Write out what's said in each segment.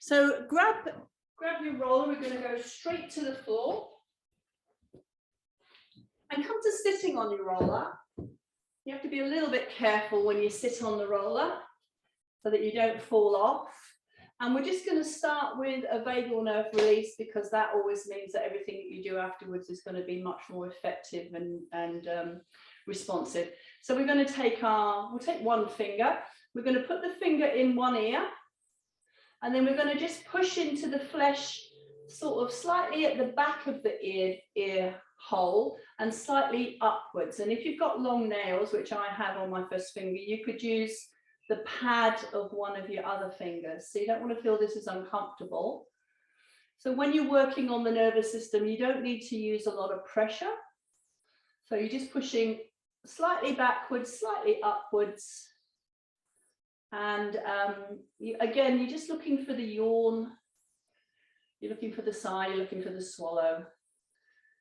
So grab your roller. We're going to go straight to the floor. And come to sitting on your roller. You have to be a little bit careful when you sit on the roller so that you don't fall off. And we're just going to start with a vagal nerve release, because that always means that everything that you do afterwards is going to be much more effective and responsive. So we're going to take we'll take one finger. We're going to put the finger in one ear, and then we're going to just push into the flesh sort of slightly at the back of the ear hole and slightly upwards. And if you've got long nails, which I have on my first finger, you could use the pad of one of your other fingers. So you don't want to feel this is uncomfortable. So when you're working on the nervous system, you don't need to use a lot of pressure. So you're just pushing slightly backwards, slightly upwards. And again, you're just looking for the yawn. You're looking for the sigh, you're looking for the swallow.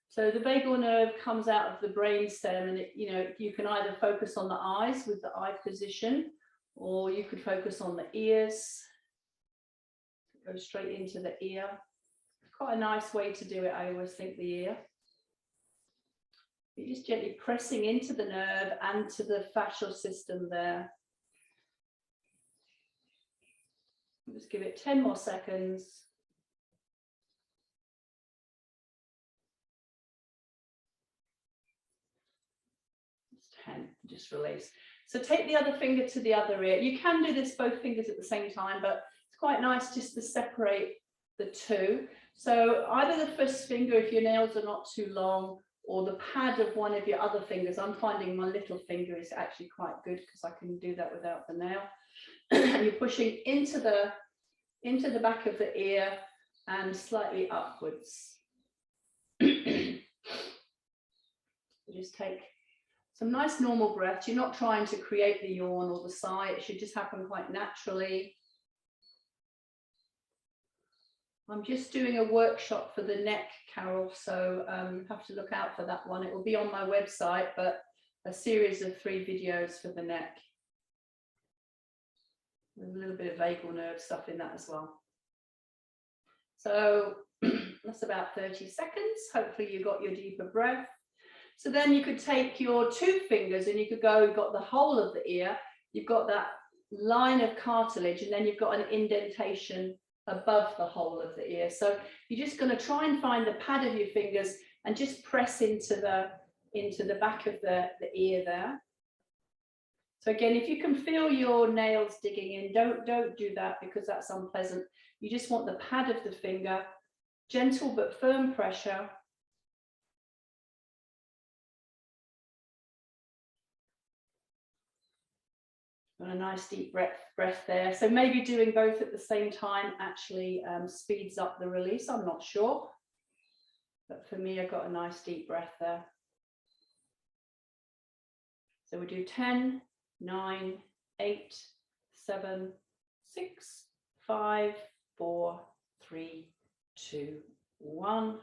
So the vagal nerve comes out of the brain stem, and you can either focus on the eyes with the eye position, or you could focus on the ears. Go straight into the ear. Quite a nice way to do it, I always think, the ear. You're just gently pressing into the nerve and to the fascial system there. Just give it 10 more seconds. 10, just release. So take the other finger to the other ear. You can do this both fingers at the same time, but it's quite nice just to separate the two. So either the first finger, if your nails are not too long, or the pad of one of your other fingers. I'm finding my little finger is actually quite good because I can do that without the nail. And you're pushing into the back of the ear and slightly upwards. Just take some nice normal breaths. You're not trying to create the yawn or the sigh. It should just happen quite naturally. I'm just doing a workshop for the neck, Carol, so have to look out for that one. It will be on my website, but a series of 3 videos for the neck. There's a little bit of vagal nerve stuff in that as well. So that's about 30 seconds. Hopefully you got your deeper breath. So then you could take your 2 fingers and you could go, you've got the whole of the ear, you've got that line of cartilage, and then you've got an indentation above the whole of the ear. So you're just going to try and find the pad of your fingers and just press into the back of the ear there. So again, if you can feel your nails digging in, don't do that because that's unpleasant. You just want the pad of the finger, gentle but firm pressure. And a nice deep breath there. So maybe doing both at the same time actually speeds up the release. I'm not sure. But for me, I got a nice deep breath there. So we do 10, 9, 8, 7, 6, 5, 4, 3, 2, 1,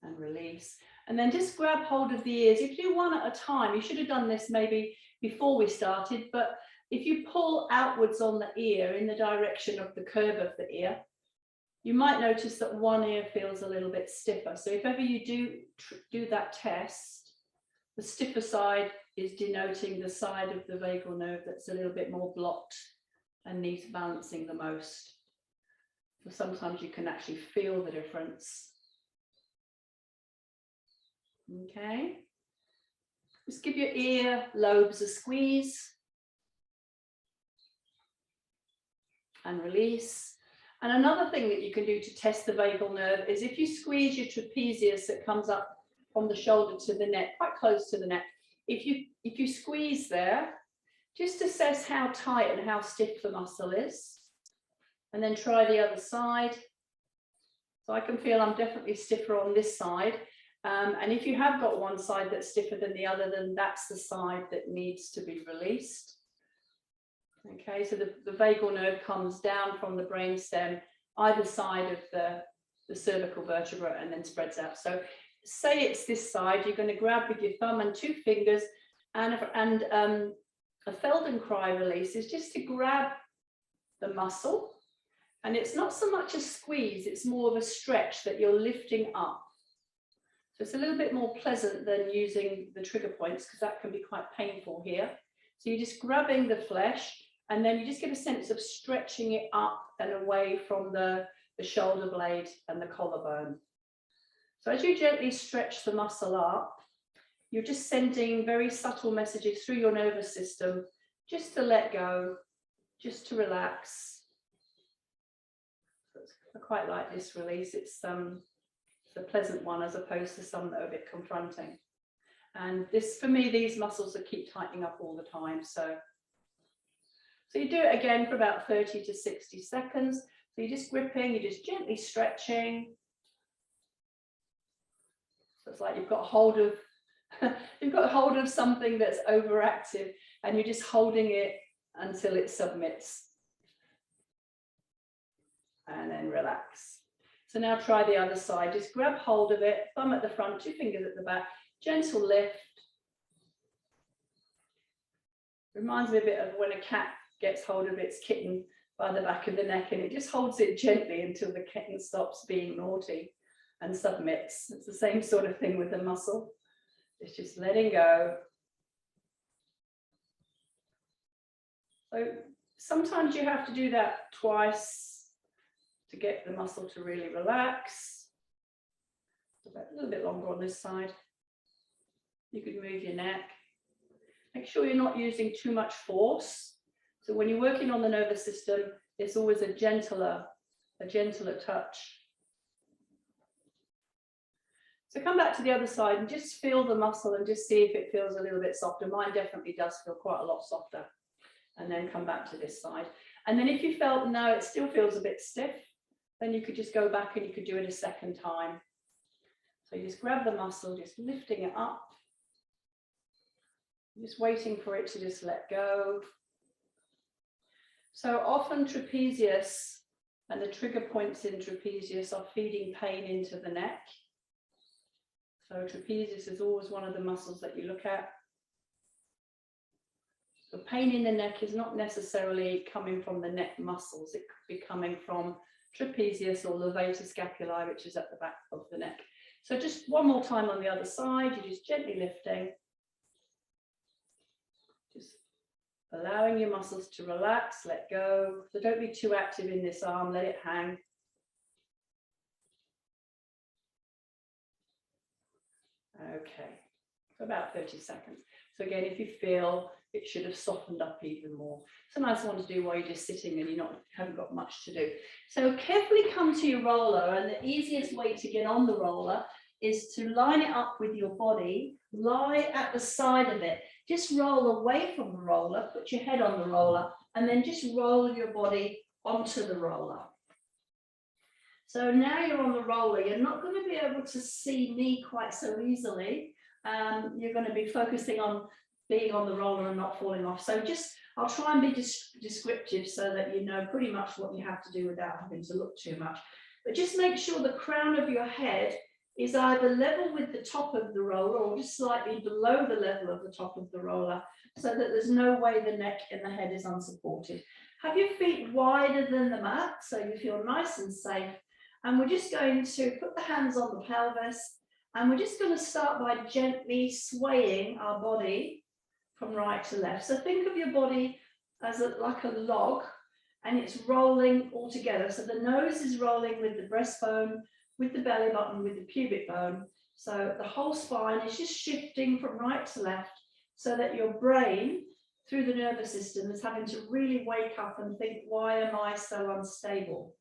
and release. And then just grab hold of the ears. If you do one at a time, you should have done this maybe before we started, but if you pull outwards on the ear in the direction of the curve of the ear, you might notice that one ear feels a little bit stiffer. So if ever you do that test, the stiffer side is denoting the side of the vagal nerve that's a little bit more blocked and needs balancing the most. So sometimes you can actually feel the difference. Okay. Just give your ear lobes a squeeze. And release. And another thing that you can do to test the vagal nerve is if you squeeze your trapezius that comes up from the shoulder to the neck, quite close to the neck, if you squeeze there, just assess how tight and how stiff the muscle is, and then try the other side. So I can feel I'm definitely stiffer on this side, and if you have got one side that's stiffer than the other, then that's the side that needs to be released. Okay, so the vagal nerve comes down from the brainstem, either side of the cervical vertebra, and then spreads out. So say it's this side, you're going to grab with your thumb and 2 fingers, and a Feldenkrais release is just to grab the muscle And it's not so much a squeeze, it's more of a stretch that you're lifting up. So it's a little bit more pleasant than using the trigger points, because that can be quite painful here. So you're just grabbing the flesh, and then you just get a sense of stretching it up and away from the shoulder blade and the collarbone. So as you gently stretch the muscle up, you're just sending very subtle messages through your nervous system, just to let go, just to relax. I quite like this release. It's a pleasant one, as opposed to some that are a bit confronting. And this, for me, these muscles that keep tightening up all the time. So you do it again for about 30 to 60 seconds. So you're just gripping, you're just gently stretching. So it's like you've got hold of something that's overactive, and you're just holding it until it submits. And then relax. So now try the other side. Just grab hold of it, thumb at the front, 2 fingers at the back, gentle lift. Reminds me a bit of when a cat gets hold of its kitten by the back of the neck, and it just holds it gently until the kitten stops being naughty and submits. It's the same sort of thing with the muscle. It's just letting go. So sometimes you have to do that twice to get the muscle to really relax. A little bit longer on this side. You could move your neck. Make sure you're not using too much force. So when you're working on the nervous system, it's always a gentler touch. So come back to the other side and just feel the muscle and just see if it feels a little bit softer. Mine definitely does feel quite a lot softer. And then come back to this side. And then if you felt, no, it still feels a bit stiff, then you could just go back and you could do it a second time. So you just grab the muscle, just lifting it up. Just waiting for it to just let go. So often trapezius and the trigger points in trapezius are feeding pain into the neck. So trapezius is always one of the muscles that you look at. The pain in the neck is not necessarily coming from the neck muscles. It could be coming from trapezius or levator scapulae, which is at the back of the neck. So just one more time on the other side, you're just gently lifting. Just allowing your muscles to relax, let go. So don't be too active in this arm, let it hang. Okay, for about 30 seconds. So again, if you feel it should have softened up even more. It's a nice one to do while you're just sitting and haven't got much to do. So carefully come to your roller, and the easiest way to get on the roller is to line it up with your body, lie at the side of it. Just roll away from the roller, put your head on the roller, and then just roll your body onto the roller. So now you're on the roller, you're not going to be able to see me quite so easily. You're going to be focusing on being on the roller and not falling off. So I'll try and be descriptive so that you know pretty much what you have to do without having to look too much. But just make sure the crown of your head is either level with the top of the roller or just slightly below the level of the top of the roller, so that there's no way the neck and the head is unsupported. Have your feet wider than the mat so you feel nice and safe. And we're just going to put the hands on the pelvis, and we're just going to start by gently swaying our body from right to left. So think of your body as like a log, and it's rolling all together. So the nose is rolling with the breastbone, with the belly button, with the pubic bone. So the whole spine is just shifting from right to left, so that your brain, through the nervous system, is having to really wake up and think, why am I so unstable?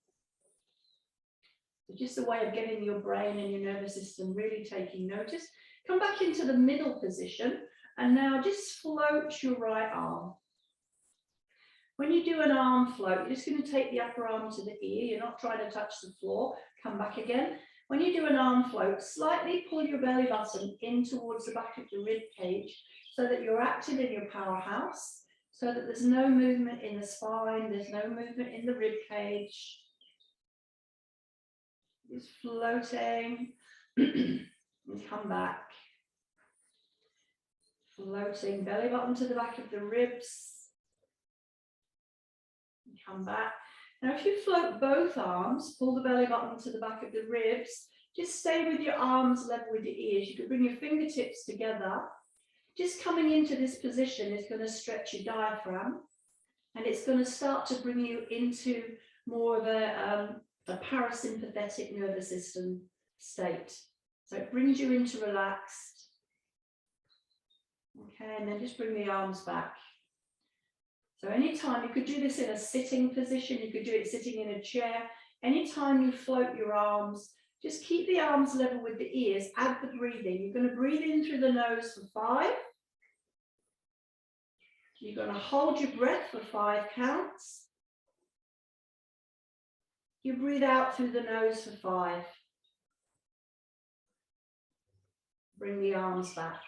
It's just a way of getting your brain and your nervous system really taking notice. Come back into the middle position, and now just float your right arm. When you do an arm float, you're just going to take the upper arm to the ear. You're not trying to touch the floor. Come back again. When you do an arm float, slightly pull your belly button in towards the back of the rib cage, so that you're active in your powerhouse, so that there's no movement in the spine, there's no movement in the rib cage. Just floating. And come back. Floating, belly button to the back of the ribs. And come back. Now, if you float both arms, pull the belly button to the back of the ribs, just stay with your arms level with your ears. You could bring your fingertips together. Just coming into this position is going to stretch your diaphragm, and it's going to start to bring you into more of a parasympathetic nervous system state. So it brings you into relaxed. Okay, and then just bring the arms back. So anytime, you could do this in a sitting position, you could do it sitting in a chair. Anytime you float your arms, just keep the arms level with the ears, add the breathing. You're going to breathe in through the nose for 5. You're going to hold your breath for 5 counts. You breathe out through the nose for 5. Bring the arms back.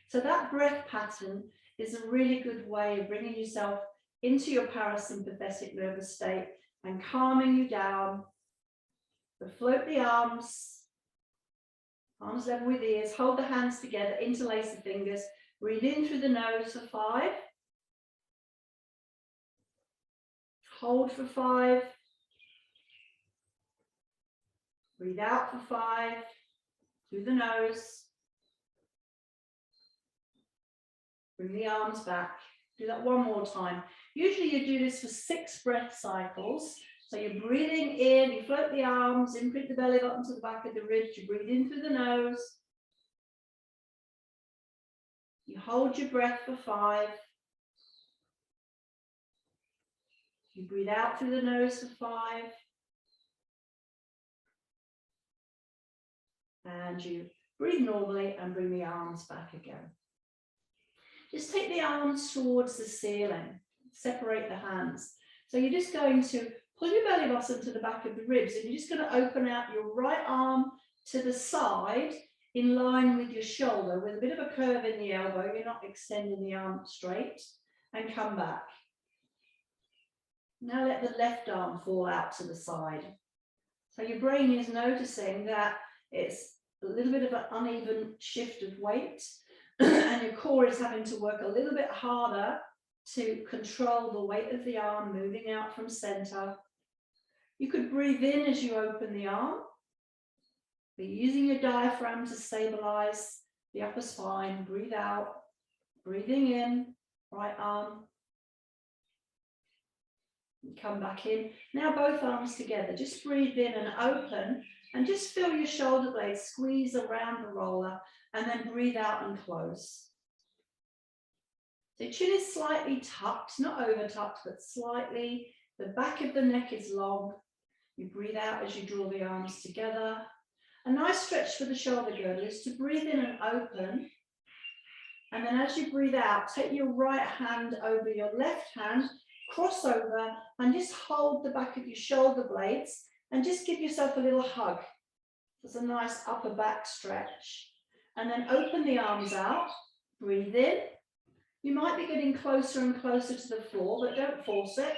So that breath pattern is a really good way of bringing yourself into your parasympathetic nervous state and calming you down. So float the arms level with ears, hold the hands together, interlace the fingers, breathe in through the nose for 5. Hold for 5. Breathe out for 5, through the nose. Bring the arms back. Do that one more time. Usually you do this for 6 breath cycles. So you're breathing in, you float the arms, imprint the belly button to the back of the ribs, you breathe in through the nose. You hold your breath for 5. You breathe out through the nose for 5. And you breathe normally and bring the arms back again. Just take the arms towards the ceiling, separate the hands. So you're just going to pull your belly button to the back of the ribs, and you're just going to open out your right arm to the side in line with your shoulder with a bit of a curve in the elbow. You're not extending the arm straight, and come back. Now let the left arm fall out to the side. So your brain is noticing that it's a little bit of an uneven shift of weight and your core is having to work a little bit harder to control the weight of the arm moving out from center. You could breathe in as you open the arm. Be using your diaphragm to stabilize the upper spine. Breathe out, breathing in, right arm. Come back in. Now both arms together. Just breathe in and open, and just feel your shoulder blades squeeze around the roller, and then breathe out and close. So chin is slightly tucked, not over tucked, but slightly. The back of the neck is long. You breathe out as you draw the arms together. A nice stretch for the shoulder girdle is to breathe in and open. And then as you breathe out, take your right hand over your left hand, cross over, and just hold the back of your shoulder blades and just give yourself a little hug. There's a nice upper back stretch. And then open the arms out, breathe in. You might be getting closer and closer to the floor, but don't force it.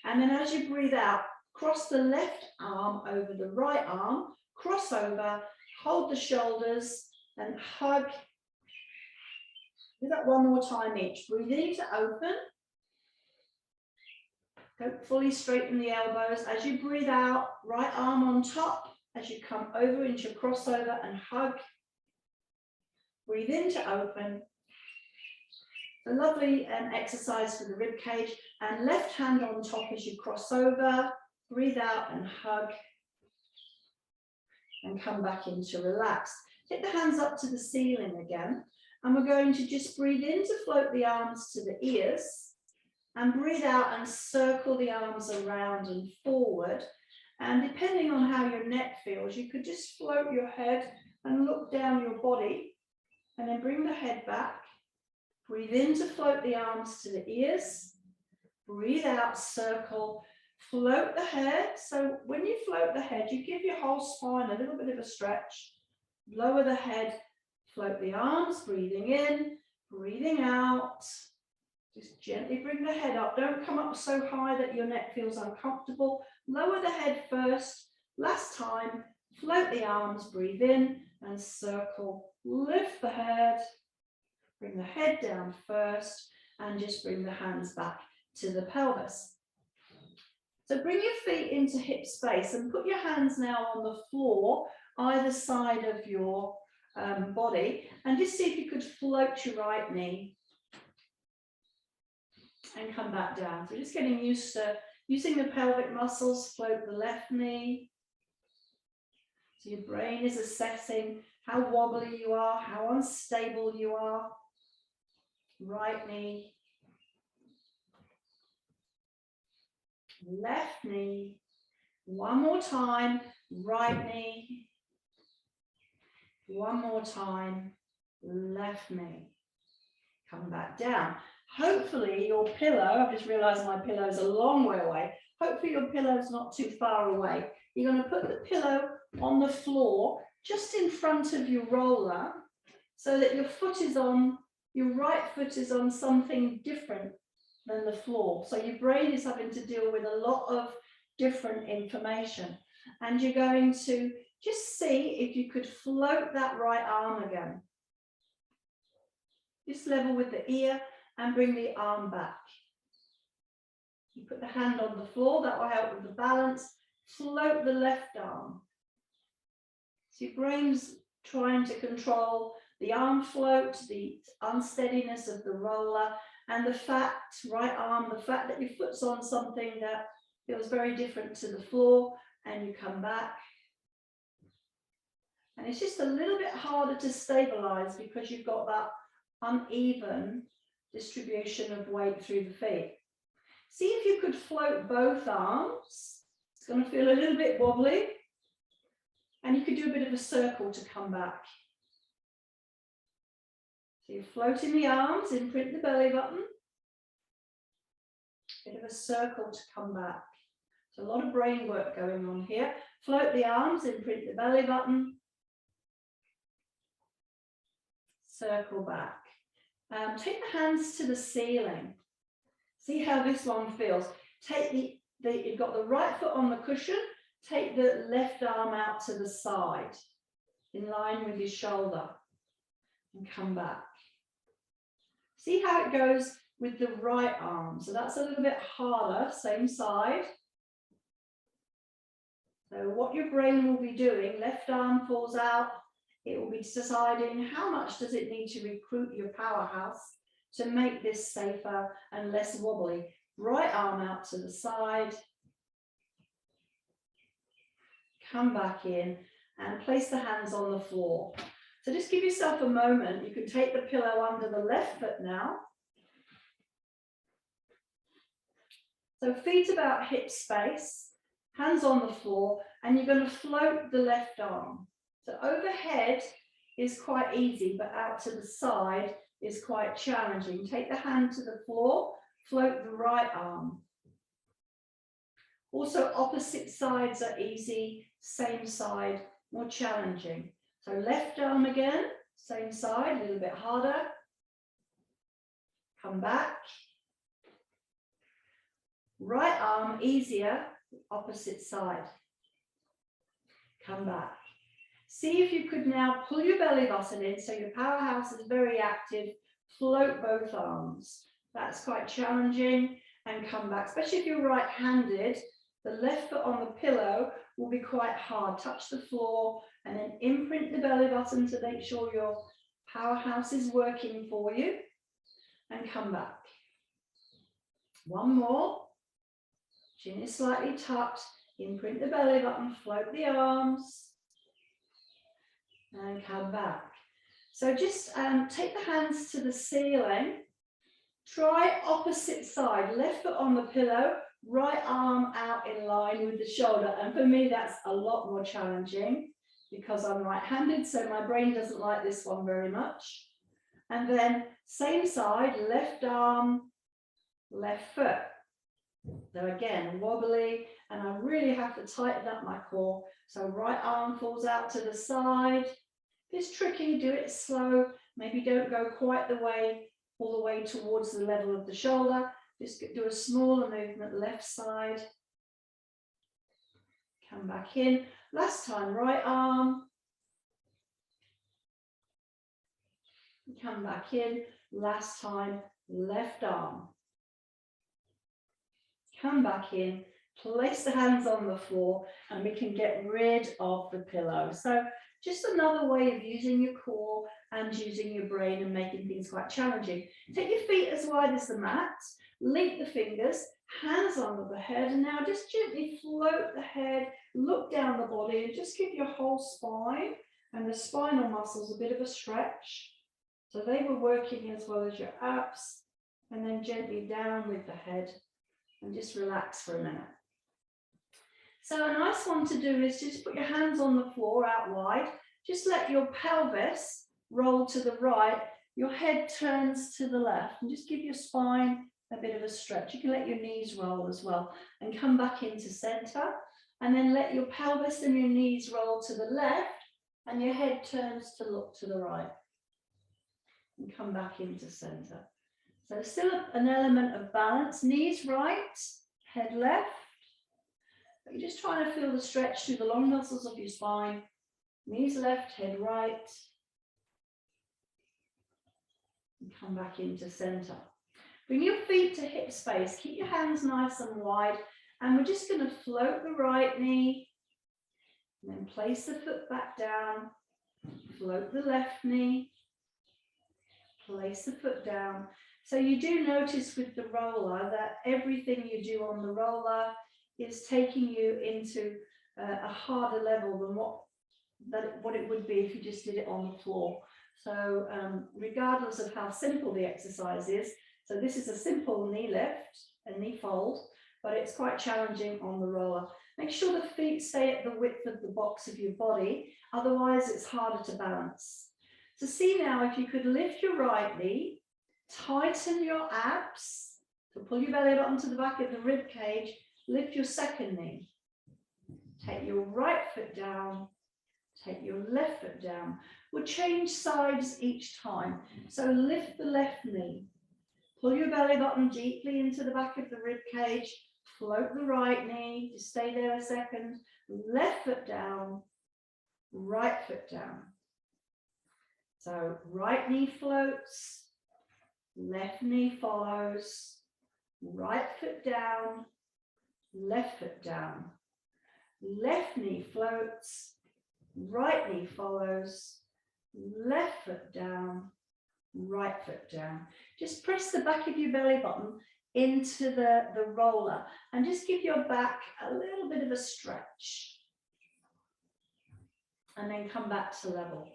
And then as you breathe out, cross the left arm over the right arm, cross over, hold the shoulders and hug. Do that one more time each. Breathe in to open. Don't fully straighten the elbows. As you breathe out, right arm on top, as you come over into crossover and hug. Breathe in to open. A lovely exercise for the rib cage, and left hand on top as you cross over. Breathe out and hug. And come back into relax. Take the hands up to the ceiling again. And we're going to just breathe in to float the arms to the ears. And breathe out and circle the arms around and forward. And depending on how your neck feels, you could just float your head and look down your body. And then bring the head back. Breathe in to float the arms to the ears. Breathe out, circle. Float the head. So when you float the head, you give your whole spine a little bit of a stretch. Lower the head, float the arms, breathing in, breathing out. Just gently bring the head up. Don't come up so high that your neck feels uncomfortable. Lower the head first. Last time, float the arms, breathe in and circle. Lift the head. Bring the head down first and just bring the hands back to the pelvis. So bring your feet into hip space and put your hands now on the floor, either side of your body, and just see if you could float your right knee and come back down. So just getting used to using the pelvic muscles, float the left knee. So your brain is assessing how wobbly you are, how unstable you are. Right knee. Left knee. One more time. Right knee. One more time. Left knee. Come back down. Hopefully your pillow, I've just realized my pillow is a long way away. Hopefully your pillow is not too far away. You're going to put the pillow on the floor just in front of your roller so that your right foot is on something different than the floor. So your brain is having to deal with a lot of different information. And you're going to just see if you could float that right arm again. Just level with the ear and bring the arm back. You put the hand on the floor, that will help with the balance. Float the left arm. So your brain's trying to control the arm float, the unsteadiness of the roller, and the fact, right arm, the fact that your foot's on something that feels very different to the floor, and you come back. And it's just a little bit harder to stabilize because you've got that uneven distribution of weight through the feet. See if you could float both arms. It's going to feel a little bit wobbly. And you could do a bit of a circle to come back. So you're floating the arms, imprint the belly button. Bit of a circle to come back. So a lot of brain work going on here. Float the arms, imprint the belly button. Circle back. Take the hands to the ceiling. See how this one feels. Take you've got the right foot on the cushion. Take the left arm out to the side, in line with your shoulder, and come back. See how it goes with the right arm. So that's a little bit harder, same side. So what your brain will be doing, left arm falls out, it will be deciding how much does it need to recruit your powerhouse to make this safer and less wobbly. Right arm out to the side. Come back in and place the hands on the floor. So just give yourself a moment. You can take the pillow under the left foot now. So feet about hip space, hands on the floor, and you're going to float the left arm. So overhead is quite easy, but out to the side is quite challenging. Take the hand to the floor, float the right arm. Also, opposite sides are easy, same side, more challenging. So left arm again, same side, a little bit harder. Come back. Right arm, easier, opposite side. Come back. See if you could now pull your belly button in so your powerhouse is very active. Float both arms. That's quite challenging. And come back, especially if you're right-handed. The left foot on the pillow will be quite hard. Touch the floor and then imprint the belly button to make sure your powerhouse is working for you. And come back. One more. Chin is slightly tucked. Imprint the belly button, float the arms. And come back. So just take the hands to the ceiling. Try opposite side. Left foot on the pillow. Right arm out in line with the shoulder. And for me, that's a lot more challenging because I'm right-handed, so my brain doesn't like this one very much. And then same side, left arm, left foot. So again, wobbly, and I really have to tighten up my core. So right arm falls out to the side. If it's tricky, do it slow. Maybe don't go quite all the way towards the level of the shoulder. Just do a smaller movement, left side. Come back in. Last time, right arm. Come back in. Last time, left arm. Come back in. place the hands on the floor, and we can get rid of the pillow. So just another way of using your core and using your brain and making things quite challenging. Take your feet as wide as the mat, link the fingers, hands under the head, and now just gently float the head, look down the body, and just give your whole spine and the spinal muscles a bit of a stretch. So they were working as well as your abs, and then gently down with the head and just relax for a minute. So a nice one to do is just put your hands on the floor out wide, just let your pelvis roll to the right, your head turns to the left, and just give your spine a bit of a stretch. You can let your knees roll as well and come back into center, and then let your pelvis and your knees roll to the left and your head turns to look to the right and come back into center. So still an element of balance, knees right, head left. But you're just trying to feel the stretch through the long muscles of your spine, knees left, head right, and come back into center. Bring your feet to hip space, keep your hands nice and wide, and we're just going to float the right knee, and then place the foot back down, float the left knee, place the foot down. So you do notice with the roller that everything you do on the roller is taking you into a harder level than what it would be if you just did it on the floor. So regardless of how simple the exercise is, so this is a simple knee lift and knee fold, but it's quite challenging on the roller. Make sure the feet stay at the width of the box of your body, otherwise it's harder to balance. So see now if you could lift your right knee, tighten your abs, so pull your belly button to the back of the rib cage, lift your second knee, take your right foot down, take your left foot down. We'll change sides each time. So lift the left knee, pull your belly button deeply into the back of the rib cage, float the right knee, just stay there a second, left foot down, right foot down. So right knee floats, left knee follows, right foot down, left foot down, left knee floats, right knee follows, left foot down, right foot down. Just press the back of your belly button into the roller and just give your back a little bit of a stretch. And then come back to level.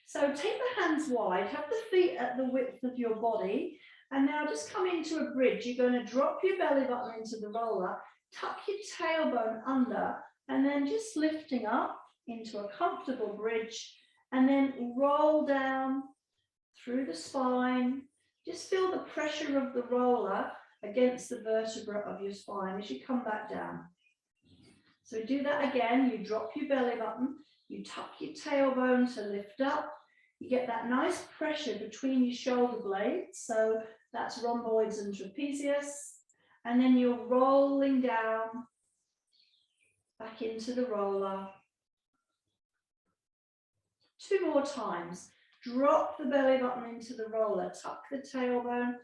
So take the hands wide, have the feet at the width of your body, and now just come into a bridge. You're going to drop your belly button into the roller, tuck your tailbone under, and then just lifting up into a comfortable bridge, and then roll down through the spine. Just feel the pressure of the roller against the vertebra of your spine as you come back down. So do that again. You drop your belly button, you tuck your tailbone to lift up. You get that nice pressure between your shoulder blades. So that's rhomboids and trapezius. And then you're rolling down back into the roller. 2 more times. Drop the belly button into the roller, tuck the tailbone,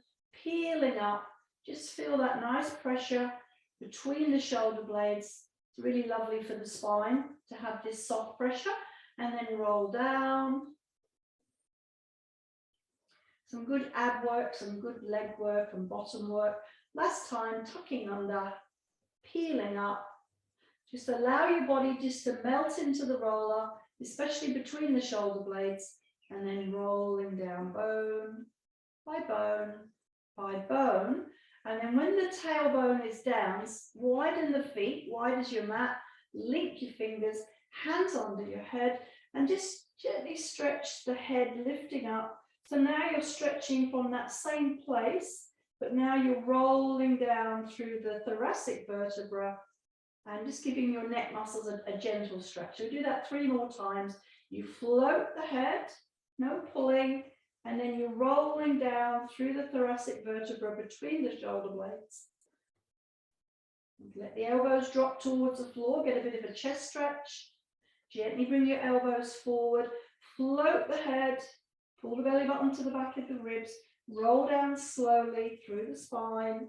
peeling up. Just feel that nice pressure between the shoulder blades. It's really lovely for the spine to have this soft pressure. And then roll down. Some good ab work, some good leg work and bottom work. Last time, tucking under, peeling up. Just allow your body just to melt into the roller, especially between the shoulder blades, and then rolling down bone by bone by bone. And then when the tailbone is down, widen the feet, wide as your mat, link your fingers, hands under your head, and just gently stretch the head, lifting up. So now you're stretching from that same place, but now you're rolling down through the thoracic vertebra and just giving your neck muscles a gentle stretch. So do that 3 more times. You float the head, no pulling, and then you're rolling down through the thoracic vertebra between the shoulder blades. Let the elbows drop towards the floor, get a bit of a chest stretch. Gently bring your elbows forward, float the head, pull the belly button to the back of the ribs, roll down slowly through the spine.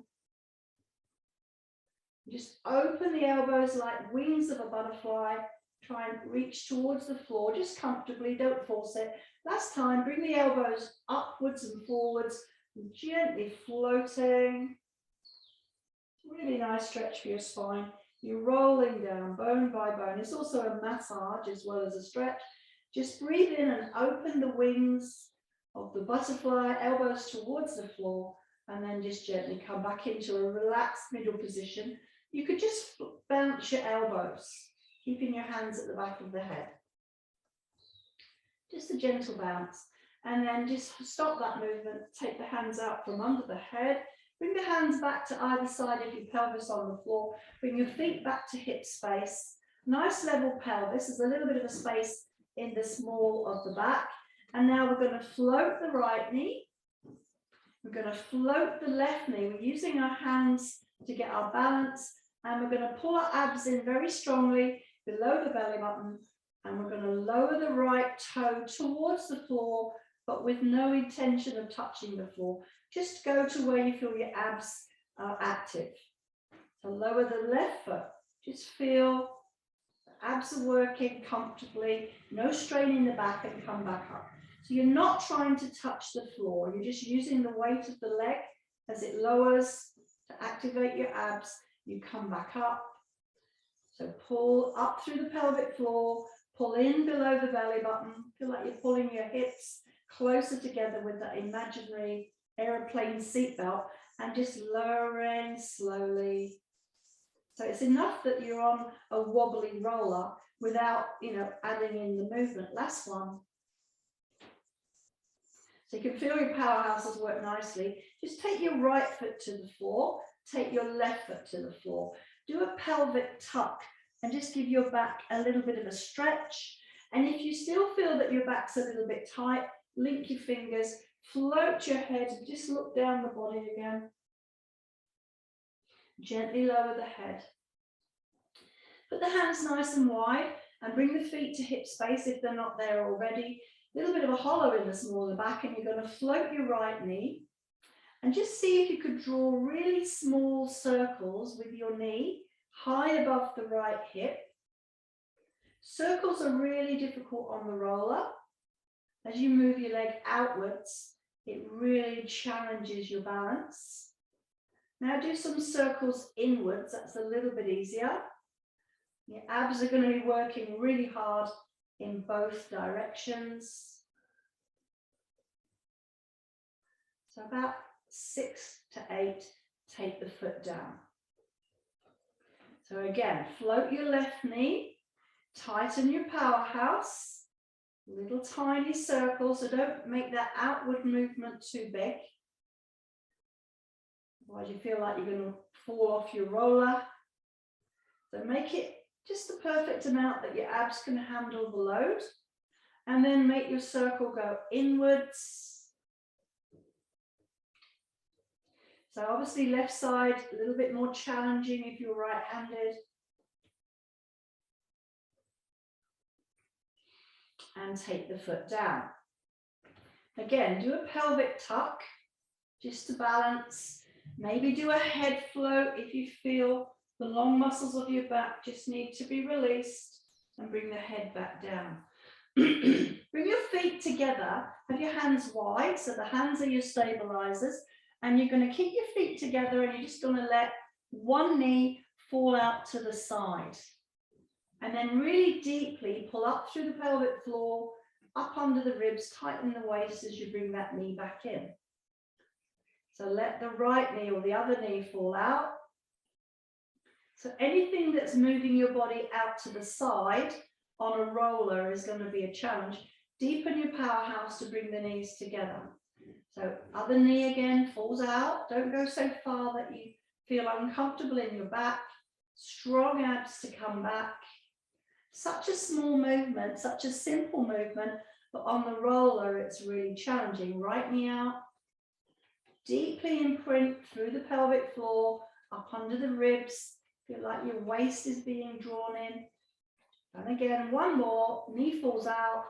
Just open the elbows like wings of a butterfly. Try and reach towards the floor, just comfortably, don't force it. Last time, bring the elbows upwards and forwards, and gently floating. Really nice stretch for your spine. You're rolling down bone by bone. It's also a massage as well as a stretch. Just breathe in and open the wings of the butterfly, elbows towards the floor, and then just gently come back into a relaxed middle position. You could just bounce your elbows, keeping your hands at the back of the head. Just a gentle bounce. And then just stop that movement. Take the hands out from under the head. Bring the hands back to either side of your pelvis on the floor. Bring your feet back to hip space. Nice level pelvis. There's a little bit of a space in the small of the back. And now we're going to float the right knee. We're going to float the left knee. We're using our hands to get our balance. And we're going to pull our abs in very strongly below the belly button. And we're going to lower the right toe towards the floor, but with no intention of touching the floor. Just go to where you feel your abs are active. So lower the left foot. Just feel the abs are working comfortably, no strain in the back, and come back up. So you're not trying to touch the floor. You're just using the weight of the leg as it lowers to activate your abs. You come back up. So pull up through the pelvic floor, pull in below the belly button. Feel like you're pulling your hips closer together with that imaginary aeroplane seatbelt, and just lowering slowly. So it's enough that you're on a wobbly roller without, adding in the movement. Last one. So you can feel your powerhouses work nicely. Just take your right foot to the floor, take your left foot to the floor. Do a pelvic tuck and just give your back a little bit of a stretch. And if you still feel that your back's a little bit tight, link your fingers, float your head, and just look down the body again. Gently lower the head. Put the hands nice and wide and bring the feet to hip space if they're not there already. A little bit of a hollow in the small of the back, and you're going to float your right knee. And just see if you could draw really small circles with your knee high above the right hip. Circles are really difficult on the roller. As you move your leg outwards, it really challenges your balance. Now do some circles inwards. That's a little bit easier. Your abs are going to be working really hard in both directions. So about 6 to 8, take the foot down. So again, float your left knee, tighten your powerhouse, little tiny circles, so don't make that outward movement too big. Otherwise you feel like you're going to fall off your roller. So make it just the perfect amount that your abs can handle the load, and then make your circle go inwards. So obviously left side, a little bit more challenging if you're right-handed. And take the foot down. Again, do a pelvic tuck just to balance. Maybe do a head float if you feel the long muscles of your back just need to be released, and bring the head back down. Bring your feet together, have your hands wide, so the hands are your stabilizers, and you're going to keep your feet together, and you're just going to let one knee fall out to the side. And then really deeply pull up through the pelvic floor, up under the ribs, tighten the waist as you bring that knee back in. So let the right knee or the other knee fall out. So anything that's moving your body out to the side on a roller is going to be a challenge. Deepen your powerhouse to bring the knees together. So other knee again falls out. Don't go so far that you feel uncomfortable in your back. Strong abs to come back. Such a small movement, such a simple movement, but on the roller it's really challenging. Right knee out. Deeply imprint through the pelvic floor, up under the ribs. Feel like your waist is being drawn in. And again, one more, knee falls out.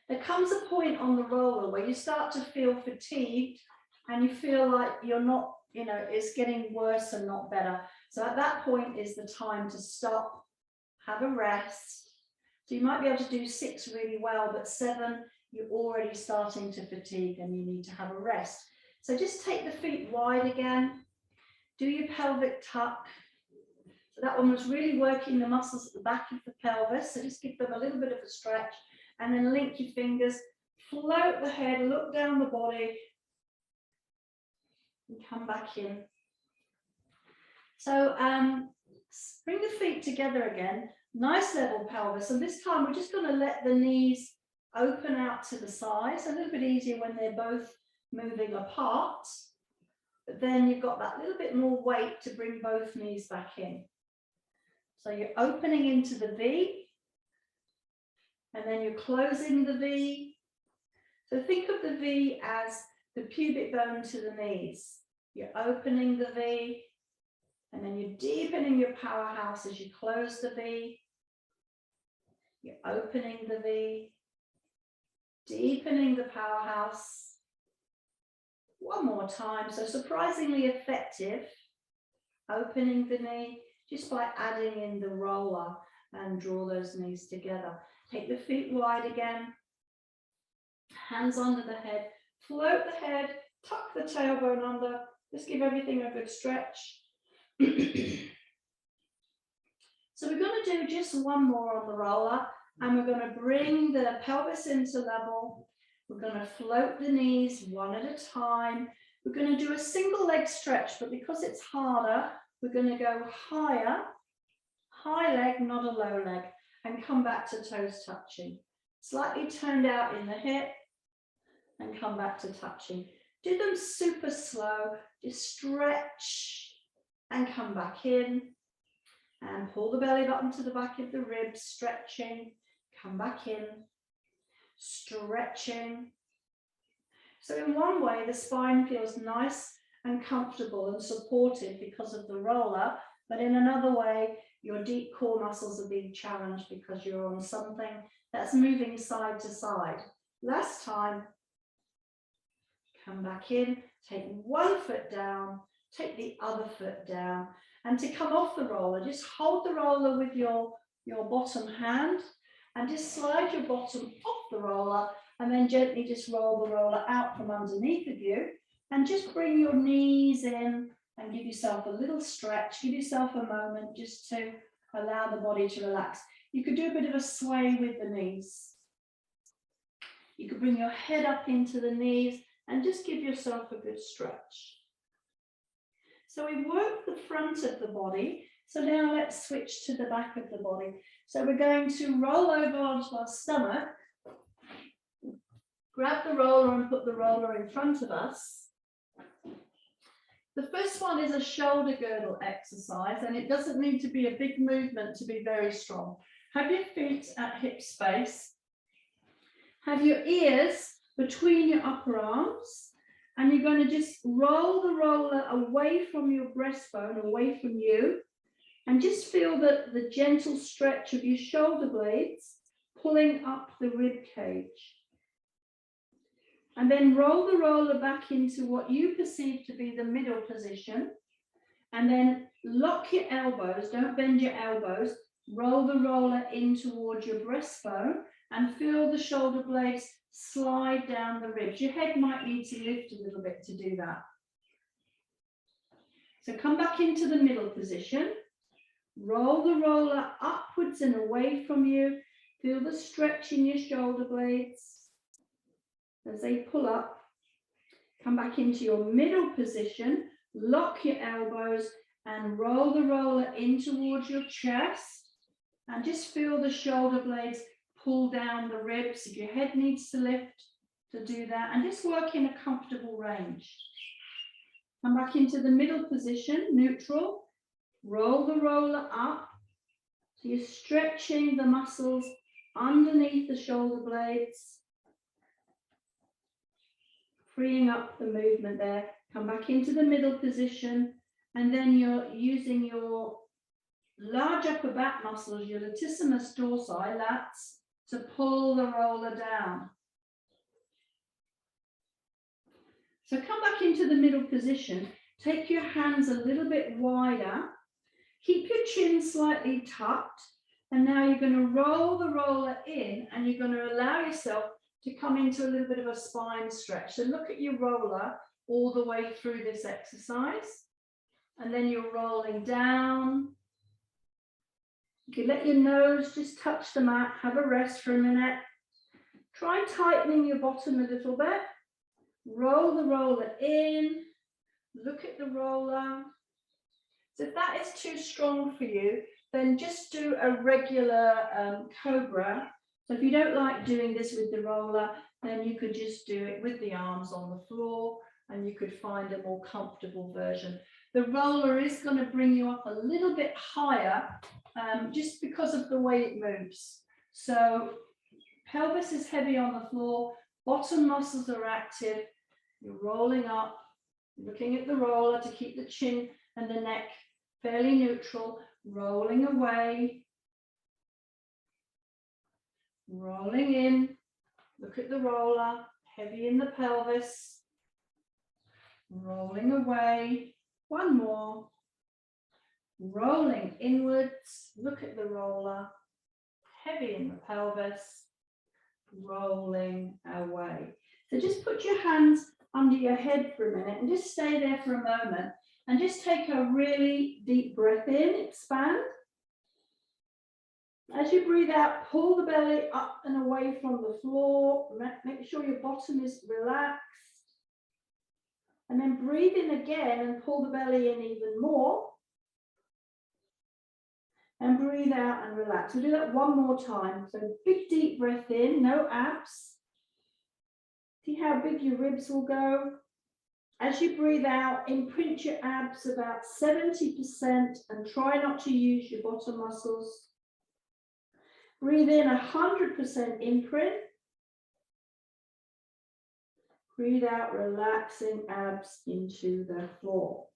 There comes a point on the roller where you start to feel fatigued and you feel like you're not you know, it's getting worse and not better. So at that point is the time to stop, have a rest. So you might be able to do 6 really well, but 7, you're already starting to fatigue and you need to have a rest. So just take the feet wide again. Do your pelvic tuck. So that one was really working the muscles at the back of the pelvis. So just give them a little bit of a stretch and then link your fingers, float the head, look down the body and come back in. So bring the feet together again, nice level pelvis. And this time we're just going to let the knees open out to the sides. A little bit easier when they're both moving apart. But then you've got that little bit more weight to bring both knees back in. So you're opening into the V, and then you're closing the V. So think of the V as the pubic bone to the knees. You're opening the V, and then you're deepening your powerhouse as you close the V. You're opening the V, deepening the powerhouse. One more time. So surprisingly effective, opening the knee just by adding in the roller and draw those knees together. Take the feet wide again, hands under the head, float the head, tuck the tailbone under, just give everything a good stretch. So we're going to do just one more on the roller, and we're going to bring the pelvis into level. We're going to float the knees one at a time. We're going to do a single leg stretch, but because it's harder, we're going to go higher, high leg, not a low leg, and come back to toes touching. Slightly turned out in the hip and come back to touching. Do them super slow, just stretch and come back in and pull the belly button to the back of the ribs, stretching, come back in, stretching. So in one way, the spine feels nice and comfortable and supported because of the roller, but in another way, your deep core muscles are being challenged because you're on something that's moving side to side. Last time, come back in, take one foot down, take the other foot down, and to come off the roller, just hold the roller with your bottom hand and just slide your bottom off the roller and then gently just roll the roller out from underneath of you and just bring your knees in and give yourself a little stretch, give yourself a moment just to allow the body to relax. You could do a bit of a sway with the knees. You could bring your head up into the knees and just give yourself a good stretch. So we've worked the front of the body. So now let's switch to the back of the body. So we're going to roll over onto our stomach, grab the roller and put the roller in front of us. The first one is a shoulder girdle exercise, and it doesn't need to be a big movement to be very strong. Have your feet at hip space. Have your ears between your upper arms, and you're going to just roll the roller away from your breastbone, away from you, and just feel the gentle stretch of your shoulder blades pulling up the rib cage. And then roll the roller back into what you perceive to be the middle position, and then lock your elbows, don't bend your elbows, roll the roller in towards your breastbone and feel the shoulder blades slide down the ribs. Your head might need to lift a little bit to do that. So come back into the middle position, roll the roller upwards and away from you, feel the stretch in your shoulder blades as they pull up. Come back into your middle position, lock your elbows and roll the roller in towards your chest and just feel the shoulder blades pull down the ribs. If your head needs to lift, to do that, and just work in a comfortable range. Come back into the middle position, neutral, roll the roller up. So you're stretching the muscles underneath the shoulder blades, freeing up the movement there. Come back into the middle position, and then you're using your large upper back muscles, your latissimus dorsi, lats, to pull the roller down. So come back into the middle position. Take your hands a little bit wider. Keep your chin slightly tucked. And now you're going to roll the roller in and you're going to allow yourself to come into a little bit of a spine stretch. So look at your roller all the way through this exercise. And then you're rolling down. You can let your nose just touch the mat, have a rest for a minute. Try tightening your bottom a little bit. Roll the roller in. Look at the roller. So if that is too strong for you, then just do a regular Cobra. So if you don't like doing this with the roller, then you could just do it with the arms on the floor and you could find a more comfortable version. The roller is going to bring you up a little bit higher just because of the way it moves. So pelvis is heavy on the floor, bottom muscles are active, you're rolling up, looking at the roller to keep the chin and the neck fairly neutral, rolling away, rolling in, look at the roller, heavy in the pelvis, rolling away, one more, rolling inwards, look at the roller, heavy in the pelvis, rolling away. So just put your hands under your head for a minute and just stay there for a moment and just take a really deep breath in, expand. As you breathe out, pull the belly up and away from the floor. Make sure your bottom is relaxed. And then breathe in again and pull the belly in even more. And breathe out and relax. We'll do that one more time. So big deep breath in, no abs. See how big your ribs will go. As you breathe out, imprint your abs about 70% and try not to use your bottom muscles. Breathe in 100% imprint. Breathe out, relaxing abs into the floor.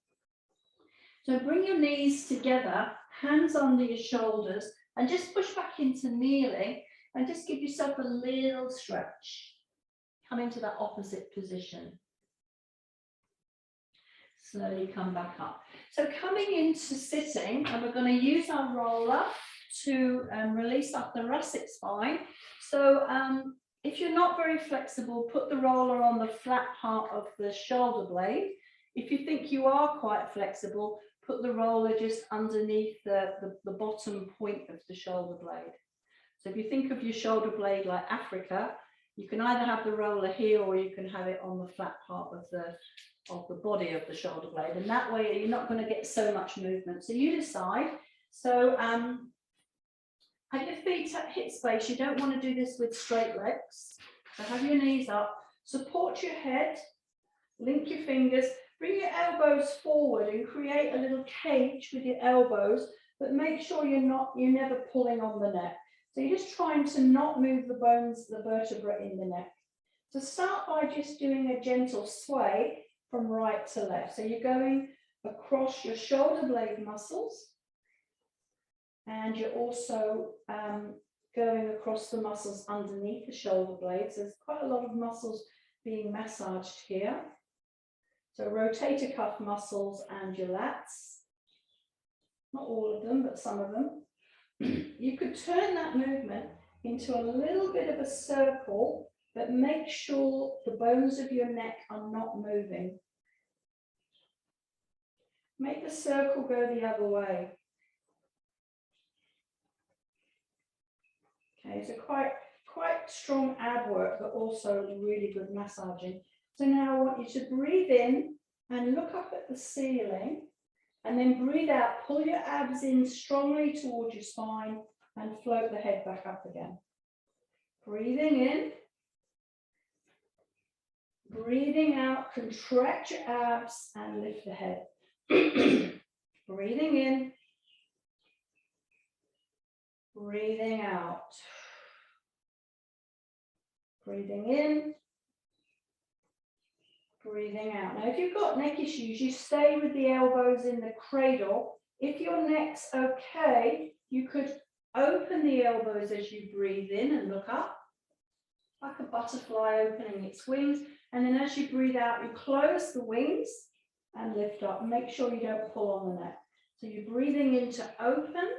So bring your knees together, hands under your shoulders, and just push back into kneeling and just give yourself a little stretch. Come into that opposite position. Slowly come back up. So coming into sitting, and we're going to use our roller to release our thoracic spine. So if you're not very flexible, put the roller on the flat part of the shoulder blade. If you think you are quite flexible, put the roller just underneath the bottom point of the shoulder blade. So if you think of your shoulder blade like Africa, you can either have the roller here or you can have it on the flat part of the body of the shoulder blade. And that way you're not going to get so much movement. So you decide. So have your feet at hip space. You don't want to do this with straight legs. So have your knees up. Support your head. Link your fingers. Bring your elbows forward and create a little cage with your elbows. But make sure you're never pulling on the neck. So you're just trying to not move the bones, the vertebra in the neck. So start by just doing a gentle sway from right to left. So you're going across your shoulder blade muscles. And you're also going across the muscles underneath the shoulder blades. There's quite a lot of muscles being massaged here. So rotator cuff muscles and your lats. Not all of them, but some of them. You could turn that movement into a little bit of a circle, but make sure the bones of your neck are not moving. Make the circle go the other way. Okay, so quite strong ab work, but also really good massaging. So now I want you to breathe in and look up at the ceiling, and then breathe out, pull your abs in strongly towards your spine and float the head back up again. Breathing in, breathing out, contract your abs and lift the head. Breathing in, breathing out. Breathing in, breathing out. Now, if you've got neck issues, you stay with the elbows in the cradle. If your neck's okay, you could open the elbows as you breathe in and look up, like a butterfly opening its wings. And then as you breathe out, you close the wings and lift up. Make sure you don't pull on the neck. So you're breathing in to open.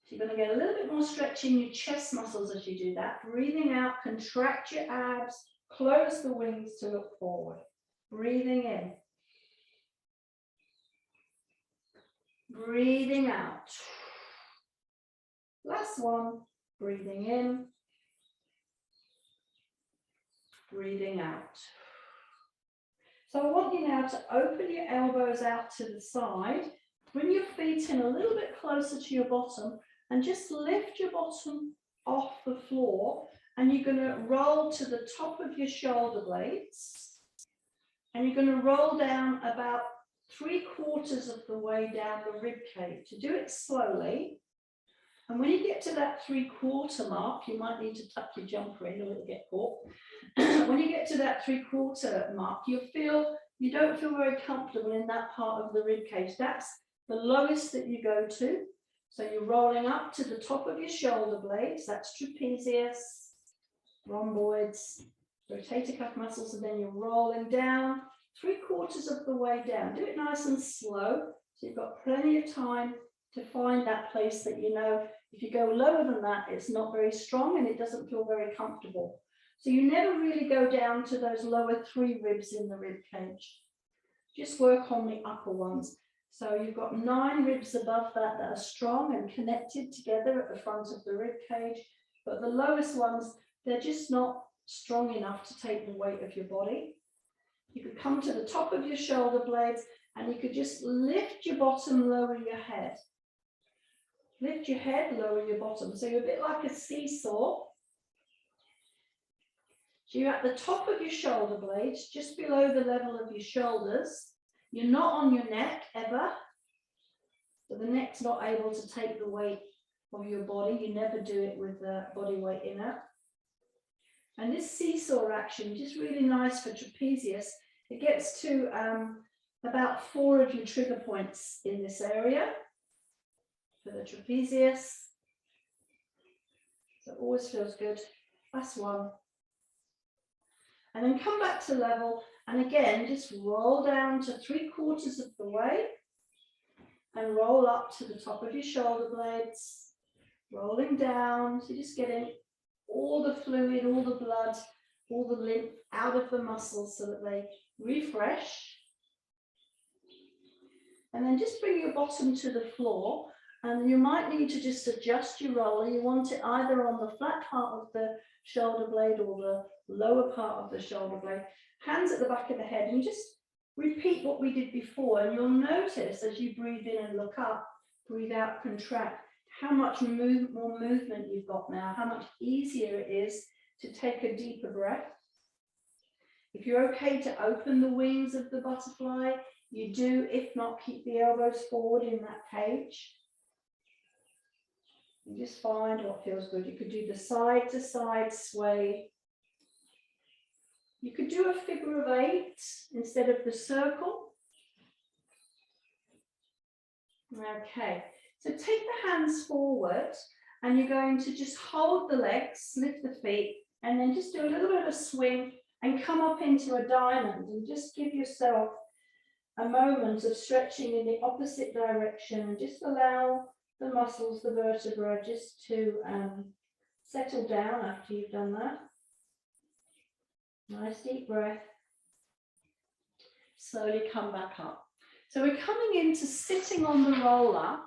So you're going to get a little bit more stretch in your chest muscles as you do that. Breathing out, contract your abs, close the wings to look forward. Breathing in. Breathing out. Last one. Breathing in. Breathing out. So I want you now to open your elbows out to the side. Bring your feet in a little bit closer to your bottom and just lift your bottom off the floor, and you're going to roll to the top of your shoulder blades, and you're going to roll down about 3/4 of the way down the rib cage. To do it slowly, and when you get to that 3/4 mark, you might need to tuck your jumper in or it'll get caught. When you get to that 3/4 mark, you don't feel very comfortable in that part of the rib cage. That's the lowest that you go to. So you're rolling up to the top of your shoulder blades. That's trapezius, rhomboids, rotator cuff muscles, and then you're rolling down 3/4 of the way down. Do it nice and slow, so you've got plenty of time to find that place that you know. If you go lower than that, it's not very strong and it doesn't feel very comfortable. So you never really go down to those lower 3 ribs in the rib cage. Just work on the upper ones. So you've got 9 ribs above that are strong and connected together at the front of the rib cage. But the lowest ones, they're just not strong enough to take the weight of your body. You could come to the top of your shoulder blades and you could just lift your bottom, lower your head. Lift your head, lower your bottom. So you're a bit like a seesaw. So you're at the top of your shoulder blades, just below the level of your shoulders. You're not on your neck ever. So the neck's not able to take the weight of your body. You never do it with the body weight in it. And this seesaw action is just really nice for trapezius. It gets to about 4 of your trigger points in this area for the trapezius. So it always feels good. That's one. And then come back to level, and again, just roll down to 3/4 of the way and roll up to the top of your shoulder blades, rolling down. So just getting all the fluid, all the blood, all the lymph out of the muscles so that they refresh. And then just bring your bottom to the floor, and you might need to just adjust your roller. You want it either on the flat part of the shoulder blade or the lower part of the shoulder blade. Hands at the back of the head, and just repeat what we did before. And you'll notice as you breathe in and look up, breathe out, contract, how much more movement you've got now, how much easier it is to take a deeper breath. If you're okay to open the wings of the butterfly, you do. If not, keep the elbows forward in that cage. And just find what feels good. You could do the side to side sway. You could do a figure of 8 instead of the circle. Okay, so take the hands forward and you're going to just hold the legs, lift the feet, and then just do a little bit of a swing and come up into a diamond, and just give yourself a moment of stretching in the opposite direction, and just allow the muscles, the vertebra, just to settle down after you've done that. Nice deep breath. Slowly come back up. So we're coming into sitting on the roller.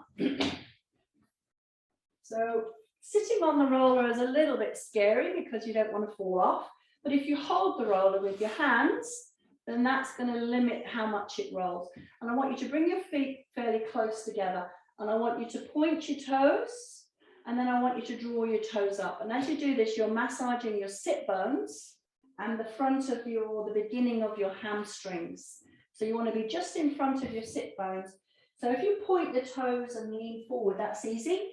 So sitting on the roller is a little bit scary because you don't want to fall off. But if you hold the roller with your hands, then that's going to limit how much it rolls. And I want you to bring your feet fairly close together. And I want you to point your toes. And then I want you to draw your toes up. And as you do this, you're massaging your sit bones and the front of the beginning of your hamstrings. So you want to be just in front of your sit bones. So if you point the toes and lean forward, that's easy.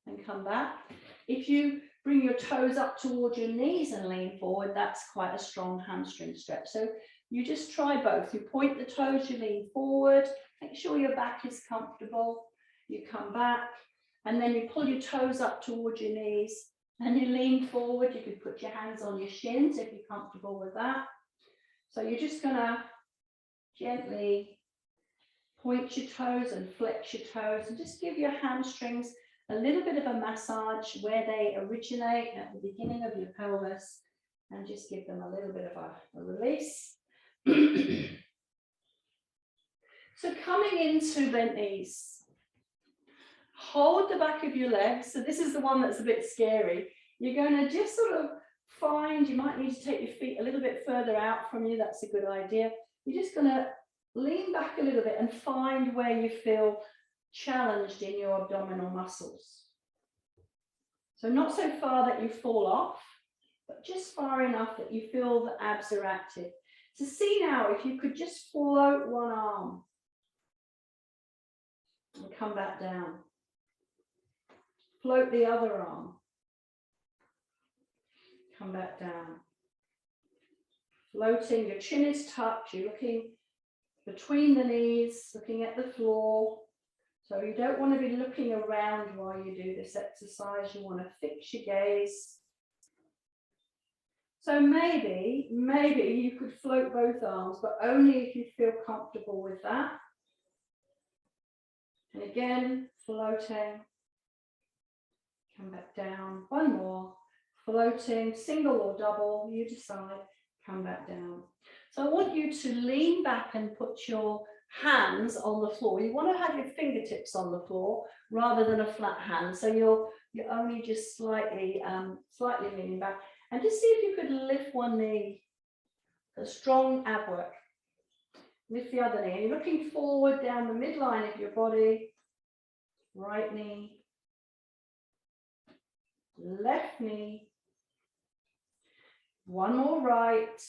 And come back. If you bring your toes up towards your knees and lean forward, that's quite a strong hamstring stretch. So you just try both. You point the toes, you lean forward, make sure your back is comfortable. You come back, and then you pull your toes up towards your knees, and you lean forward. You could put your hands on your shins if you're comfortable with that. So you're just gonna gently point your toes and flex your toes and just give your hamstrings a little bit of a massage where they originate at the beginning of your pelvis, and just give them a little bit of a release. So coming into bent knees, hold the back of your legs. So this is the one that's a bit scary. You're going to just sort of find, you might need to take your feet a little bit further out from you. That's a good idea. You're just going to lean back a little bit and find where you feel challenged in your abdominal muscles. So not so far that you fall off, but just far enough that you feel the abs are active. So see now if you could just float one arm and come back down. Float the other arm. Come back down. Floating, your chin is tucked, you're looking between the knees, looking at the floor. So you don't want to be looking around while you do this exercise. You want to fix your gaze. So maybe you could float both arms, but only if you feel comfortable with that. And again, floating. Come back down. One more. Floating, single or double, you decide. Come back down. So I want you to lean back and put your hands on the floor. You want to have your fingertips on the floor rather than a flat hand. So you're only just slightly leaning back. And just see if you could lift one knee. A strong ab work. Lift the other knee. And you're looking forward down the midline of your body. Right knee. Left knee. One more right.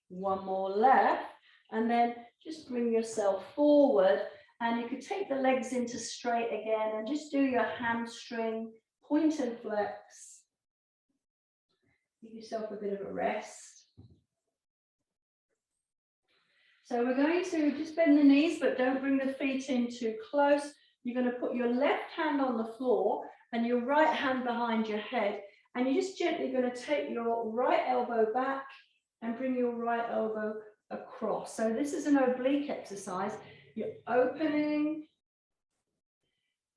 One more left. And then just bring yourself forward. And you could take the legs into straight again and just do your hamstring, point and flex. Give yourself a bit of a rest. So we're going to just bend the knees, but don't bring the feet in too close. You're going to put your left hand on the floor and your right hand behind your head. And you're just gently going to take your right elbow back and bring your right elbow across. So this is an oblique exercise. You're opening,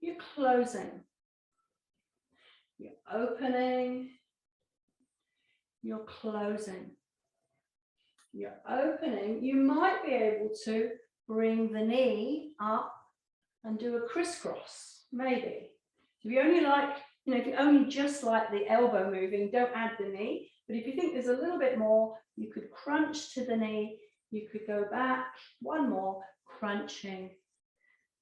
you're closing. You're opening, you're closing. You're opening. You might be able to bring the knee up and do a crisscross, maybe. If you only like, if you only just like the elbow moving, don't add the knee. But if you think there's a little bit more, you could crunch to the knee. You could go back, one more, crunching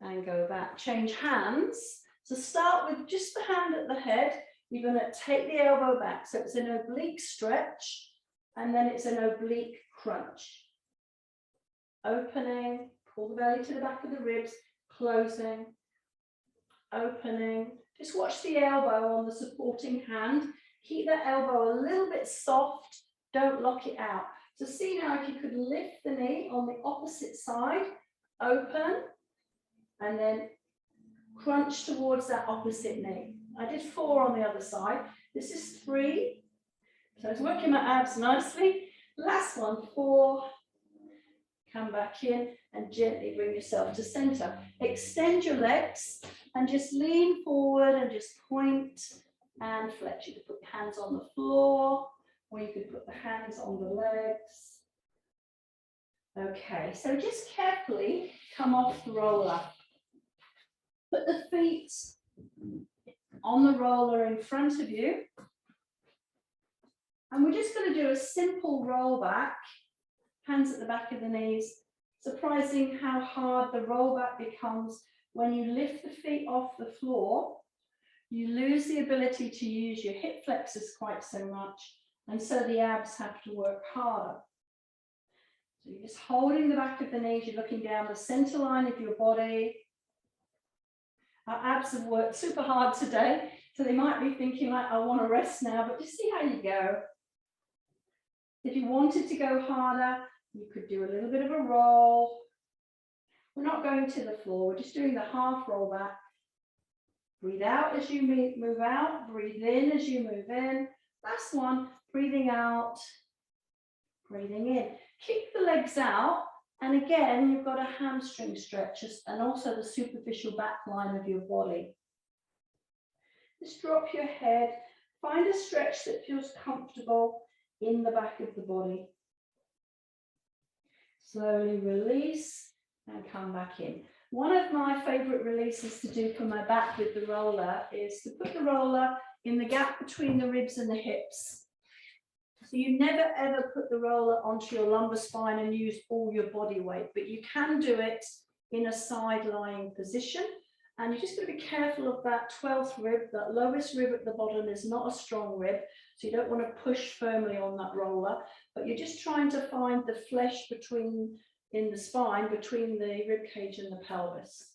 and go back. Change hands. So start with just the hand at the head. You're going to take the elbow back. So it's an oblique stretch and then it's an oblique crunch. Opening, pull the belly to the back of the ribs, closing, opening. Just watch the elbow on the supporting hand. Keep that elbow a little bit soft. Don't lock it out. So see now if you could lift the knee on the opposite side, open, and then crunch towards that opposite knee. I did 4 on the other side. This is 3. So it's working my abs nicely. Last one, 4. Come back in and gently bring yourself to center. Extend your legs and just lean forward and just point and flex. You could put your hands on the floor or you could put the hands on the legs. Okay, so just carefully come off the roller. Put the feet on the roller in front of you. And we're just going to do a simple roll back, hands at the back of the knees. Surprising how hard the roll back becomes when you lift the feet off the floor. You lose the ability to use your hip flexors quite so much, and so the abs have to work harder. So you're just holding the back of the knees, you're looking down the center line of your body. Our abs have worked super hard today, so they might be thinking like, I want to rest now, but just see how you go. If you wanted to go harder, you could do a little bit of a roll. We're not going to the floor, we're just doing the half roll back. Breathe out as you move out, breathe in as you move in. Last one, breathing out, breathing in. Kick the legs out, and again, you've got a hamstring stretch and also the superficial back line of your body. Just drop your head, find a stretch that feels comfortable in the back of the body. Slowly release and come back in. One of my favorite releases to do for my back with the roller is to put the roller in the gap between the ribs and the hips. So you never ever put the roller onto your lumbar spine and use all your body weight, but you can do it in a side lying position. And you're just going to be careful of that 12th rib. That lowest rib at the bottom is not a strong rib, so you don't want to push firmly on that roller, but you're just trying to find the flesh in the spine between the rib cage and the pelvis.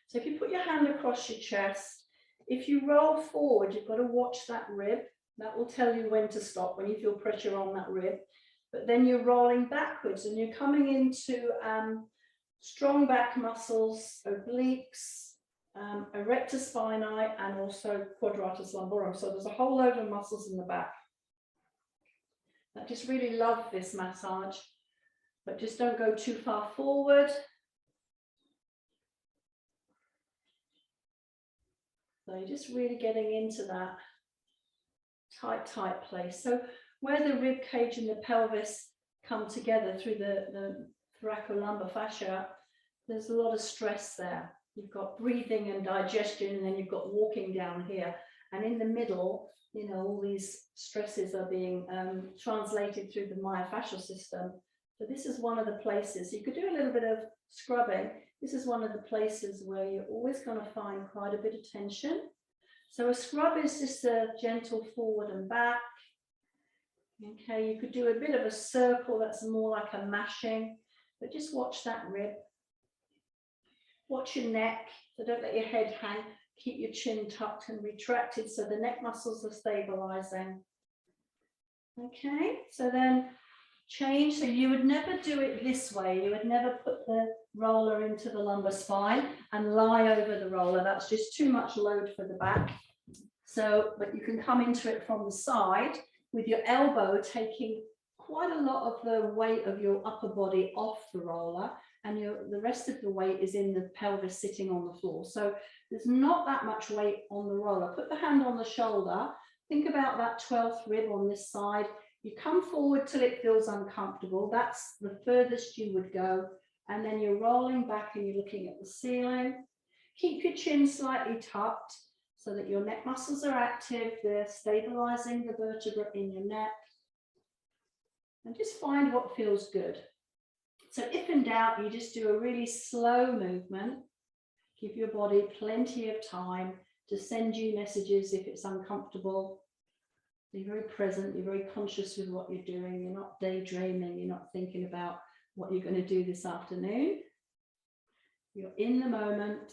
So if you put your hand across your chest, if you roll forward, you've got to watch that rib. That will tell you when to stop, when you feel pressure on that rib. But then you're rolling backwards and you're coming into strong back muscles, obliques, erector spinae, and also quadratus lumborum. So there's a whole load of muscles in the back. I just really love this massage, but just don't go too far forward. So you're just really getting into that tight place. So where the rib cage and the pelvis come together through the thoracolumbar fascia, there's a lot of stress there. You've got breathing and digestion, and then you've got walking down here. And in the middle, you know, all these stresses are being translated through the myofascial system. So this is one of the places, you could do a little bit of scrubbing. This is one of the places where you're always going to find quite a bit of tension. So a scrub is just a gentle forward and back. Okay, you could do a bit of a circle, that's more like a mashing, but just watch that rib. Watch your neck, so don't let your head hang. Keep your chin tucked and retracted so the neck muscles are stabilizing. Okay, so then change. So you would never do it this way. You would never put the roller into the lumbar spine and lie over the roller. That's just too much load for the back. So, but you can come into it from the side with your elbow taking quite a lot of the weight of your upper body off the roller, and the rest of the weight is in the pelvis sitting on the floor. So there's not that much weight on the roller. Put the hand on the shoulder. Think about that 12th rib on this side. You come forward till it feels uncomfortable. That's the furthest you would go. And then you're rolling back and you're looking at the ceiling. Keep your chin slightly tucked so that your neck muscles are active. They're stabilizing the vertebra in your neck. And just find what feels good. So if in doubt, you just do a really slow movement. Give your body plenty of time to send you messages if it's uncomfortable. You're very present, you're very conscious with what you're doing. You're not daydreaming, you're not thinking about what you're going to do this afternoon. You're in the moment.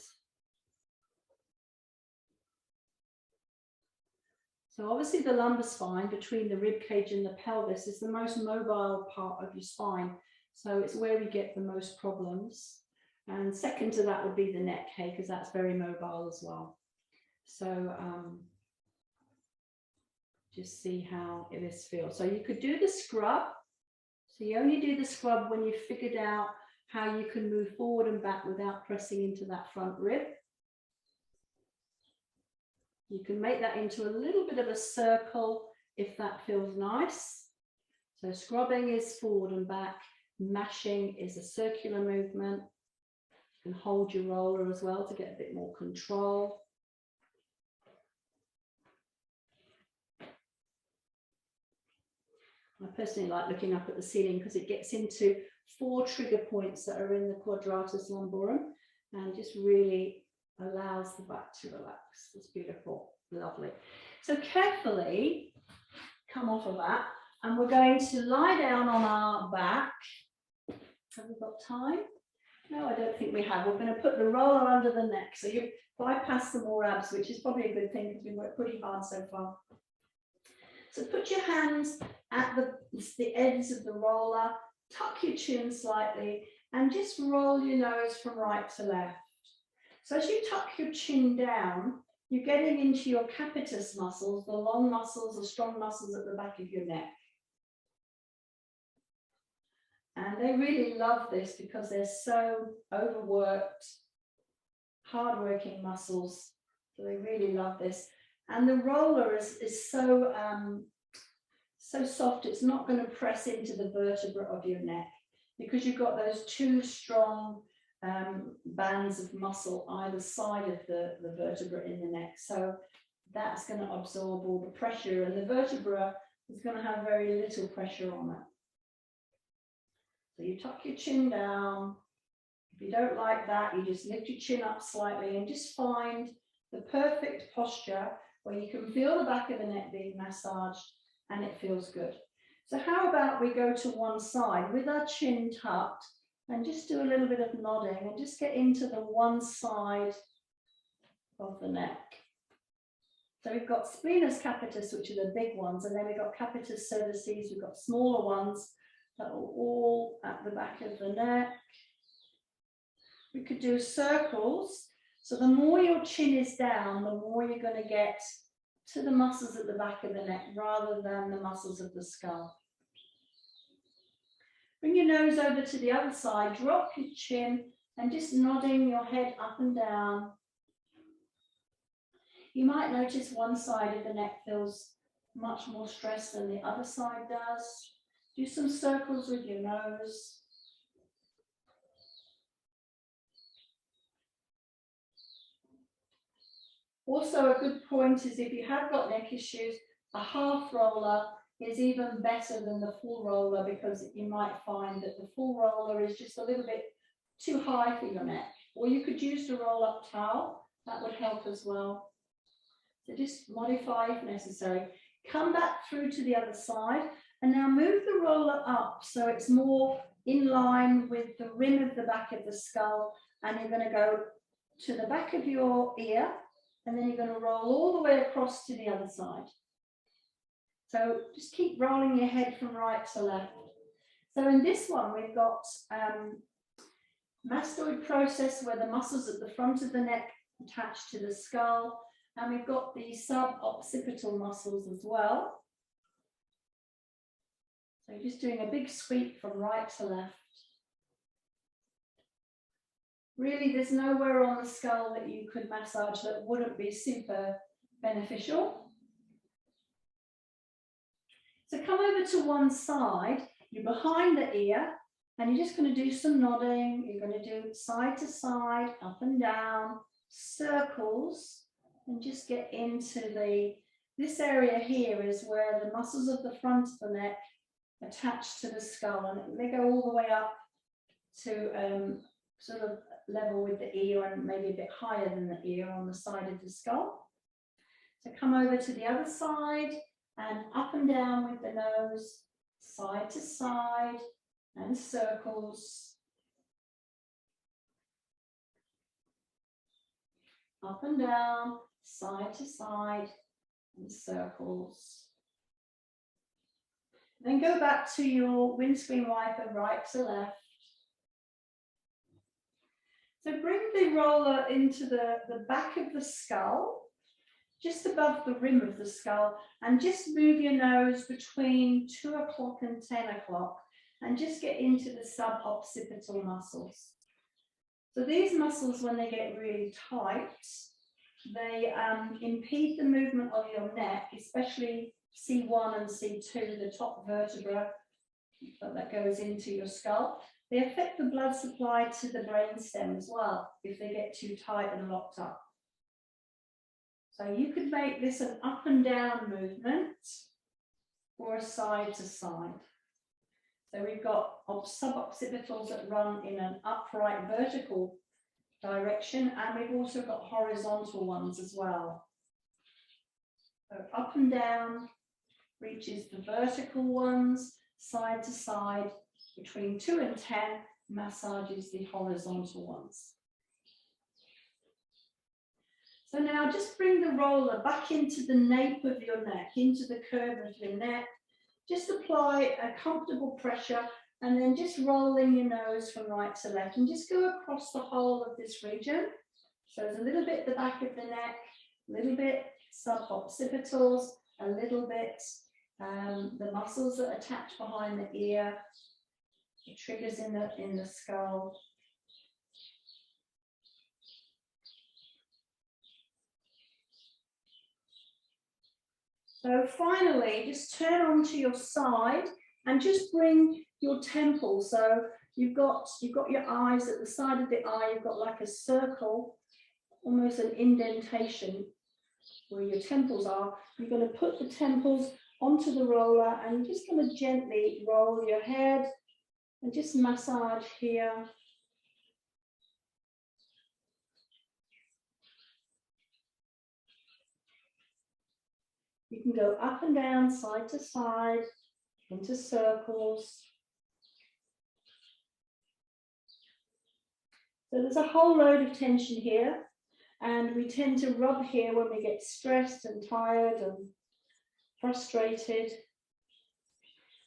So obviously the lumbar spine between the rib cage and the pelvis is the most mobile part of your spine. So it's where we get the most problems. And second to that would be the neck, because that's very mobile as well. So just see how this feels. So you could do the scrub. So you only do the scrub when you've figured out how you can move forward and back without pressing into that front rib. You can make that into a little bit of a circle if that feels nice. So scrubbing is forward and back. Mashing is a circular movement. You can hold your roller as well to get a bit more control. I personally like looking up at the ceiling because it gets into 4 trigger points that are in the quadratus lumborum and just really allows the back to relax. It's beautiful, lovely. So carefully come off of that, and we're going to lie down on our back. Have we got time? No, I don't think we have. We're going to put the roller under the neck. So you bypass some more abs, which is probably a good thing because we've worked pretty hard so far. So put your hands at the ends of the roller, tuck your chin slightly, and just roll your nose from right to left. So as you tuck your chin down, you're getting into your capitis muscles, the long muscles, the strong muscles at the back of your neck. And they really love this because they're so overworked, hardworking muscles. So they really love this. And the roller is so, so soft, it's not going to press into the vertebra of your neck because you've got those two strong bands of muscle either side of the vertebra in the neck. So that's going to absorb all the pressure, and the vertebra is going to have very little pressure on it. So you tuck your chin down. If you don't like that, you just lift your chin up slightly and just find the perfect posture where you can feel the back of the neck being massaged and it feels good. So how about we go to one side with our chin tucked and just do a little bit of nodding and just get into the one side of the neck. So we've got splenus capitis, which are the big ones, and then we've got capitis cervicis, we've got smaller ones that are all at the back of the neck. We could do circles. So the more your chin is down, the more you're going to get to the muscles at the back of the neck rather than the muscles of the skull. Bring your nose over to the other side, drop your chin and just nodding your head up and down. You might notice one side of the neck feels much more stressed than the other side does. Do some circles with your nose. Also, a good point is if you have got neck issues, a half roller is even better than the full roller because you might find that the full roller is just a little bit too high for your neck. Or you could use the roll-up towel, that would help as well. So just modify if necessary. Come back through to the other side and now move the roller up so it's more in line with the rim of the back of the skull, and you're going to go to the back of your ear and then you're going to roll all the way across to the other side. So just keep rolling your head from right to left. So in this one, we've got mastoid process where the muscles at the front of the neck attach to the skull, and we've got the sub-occipital muscles as well. So just doing a big sweep from right to left. Really, there's nowhere on the skull that you could massage that wouldn't be super beneficial. So come over to one side, you're behind the ear, and you're just going to do some nodding. You're going to do side to side, up and down, circles, and just get into this area here is where the muscles of the front of the neck attach to the skull, and they go all the way up to sort of level with the ear and maybe a bit higher than the ear on the side of the skull. So come over to the other side and up and down with the nose, side to side, and circles. Up and down, side to side, and circles. Then go back to your windscreen wiper, right to left. So bring the roller into the back of the skull, just above the rim of the skull, and just move your nose between 2 o'clock and 10 o'clock, and just get into the sub-occipital muscles. So these muscles, when they get really tight, they impede the movement of your neck, especially C1 and C2, the top vertebra that goes into your skull. They affect the blood supply to the brainstem as well if they get too tight and locked up. So you could make this an up and down movement or a side to side. So we've got suboccipitals that run in an upright vertical direction, and we've also got horizontal ones as well. So up and down reaches the vertical ones, side to side, between 2 and 10 massages the horizontal ones. So now just bring the roller back into the nape of your neck, into the curve of your neck. Just apply a comfortable pressure and then just rolling your nose from right to left and just go across the whole of this region. So there's a little bit the back of the neck, a little bit suboccipitals, a little bit the muscles that attach behind the ear. the triggers in the skull. So finally, just turn onto your side and just bring your temple. So you've got your eyes at the side of the eye, you've got like a circle, almost an indentation where your temples are. You're going to put the temples onto the roller and you're just going to gently roll your head and just massage here. You can go up and down, side to side, into circles. So there's a whole load of tension here, and we tend to rub here when we get stressed and tired and frustrated.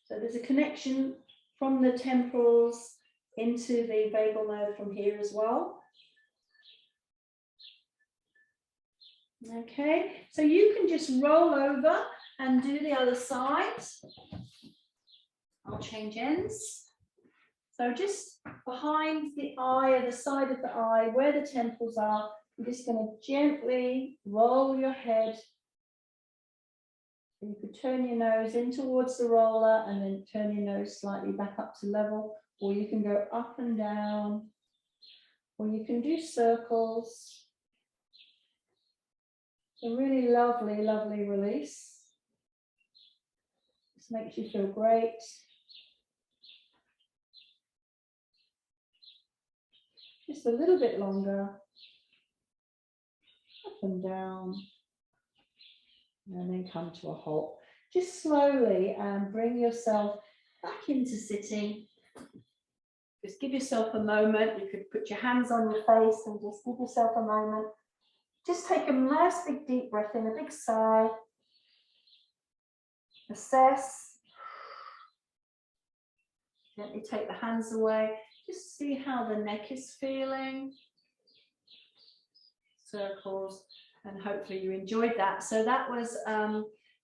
So there's a connection from the temporals into the vagal nerve from here as well. Okay, so you can just roll over and do the other side. I'll change ends. So just behind the eye, or the side of the eye, where the temples are, you're just going to gently roll your head. You could turn your nose in towards the roller and then turn your nose slightly back up to level, or you can go up and down, or you can do circles. A really lovely, lovely release. This makes you feel great. Just a little bit longer. Up and down. And then come to a halt. Just slowly bring yourself back into sitting. Just give yourself a moment. You could put your hands on your face and just give yourself a moment. Just take a nice big deep breath in, a big sigh. Assess. Gently take the hands away. Just see how the neck is feeling. Circles, and hopefully you enjoyed that. So that was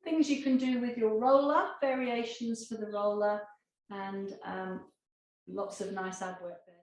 things you can do with your roller, variations for the roller, and lots of nice ab work there.